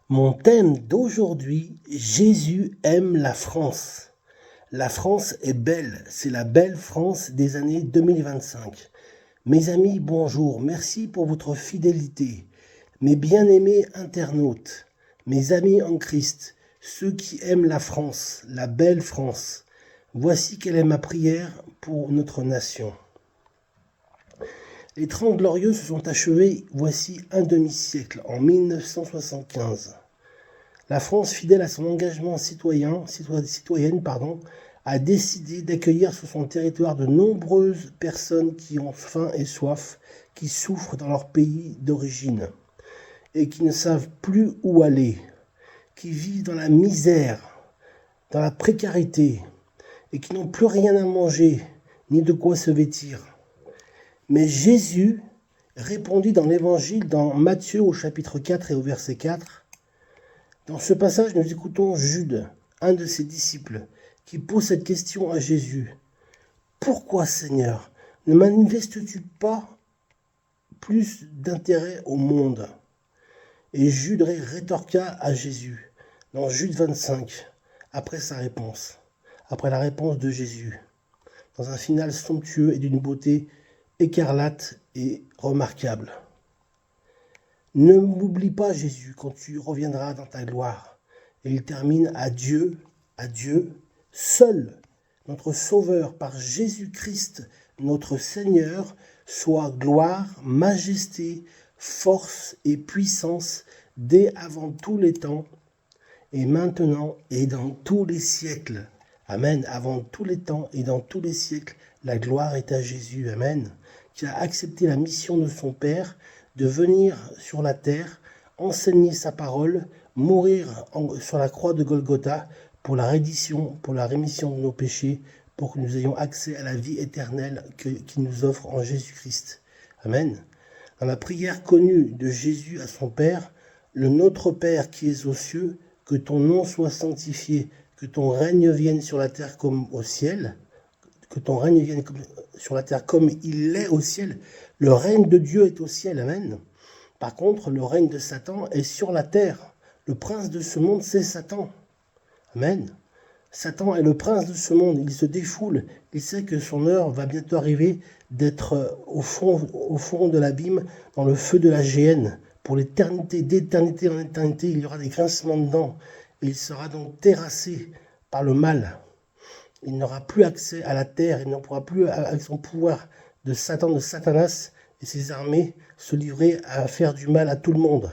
Mon thème d'aujourd'hui, Jésus aime la France. La France est belle, c'est la belle France des années 2025. Mes amis, bonjour, merci pour votre fidélité. Mes bien-aimés internautes, mes amis en Christ, ceux qui aiment la France, la belle France, voici quelle est ma prière pour notre nation. Les 30 Glorieux se sont achevés voici un demi-siècle, en 1975. La France, fidèle à son engagement citoyenne, a décidé d'accueillir sur son territoire de nombreuses personnes qui ont faim et soif, qui souffrent dans leur pays d'origine et qui ne savent plus où aller, qui vivent dans la misère, dans la précarité et qui n'ont plus rien à manger ni de quoi se vêtir. Mais Jésus répondit dans l'Évangile, dans Matthieu au chapitre 4 et au verset 4, dans ce passage, nous écoutons Jude, un de ses disciples, qui pose cette question à Jésus. « Pourquoi, Seigneur, ne manifestes-tu pas plus d'intérêt au monde ?» Et Jude rétorqua à Jésus, dans Jude 25, après sa réponse, après la réponse de Jésus, dans un final somptueux et d'une beauté écarlate et remarquable. Ne m'oublie pas, Jésus, quand tu reviendras dans ta gloire. Et il termine à Dieu, seul, notre Sauveur, par Jésus-Christ, notre Seigneur, soit gloire, majesté, force et puissance dès avant tous les temps, et maintenant et dans tous les siècles. Amen. Avant tous les temps et dans tous les siècles, la gloire est à Jésus. Amen. Qui a accepté la mission de son Père, de venir sur la terre, enseigner sa parole, mourir sur la croix de Golgotha pour la rémission de nos péchés, pour que nous ayons accès à la vie éternelle qu'il nous offre en Jésus-Christ. Amen. Dans la prière connue de Jésus à son Père, le Notre Père qui es aux cieux, que ton nom soit sanctifié, que ton règne vienne sur la terre comme au ciel, que ton règne vienne sur la terre comme il l'est au ciel. Le règne de Dieu est au ciel, amen. Par contre, le règne de Satan est sur la terre. Le prince de ce monde, c'est Satan. Amen. Satan est le prince de ce monde. Il se défoule. Il sait que son heure va bientôt arriver d'être au fond de l'abîme, dans le feu de la géhenne. Pour l'éternité, d'éternité en éternité, il y aura des grincements de dents. Et il sera donc terrassé par le mal. Il n'aura plus accès à la terre, il ne pourra plus, avec son pouvoir de Satan, de Satanas et ses armées, se livrer à faire du mal à tout le monde.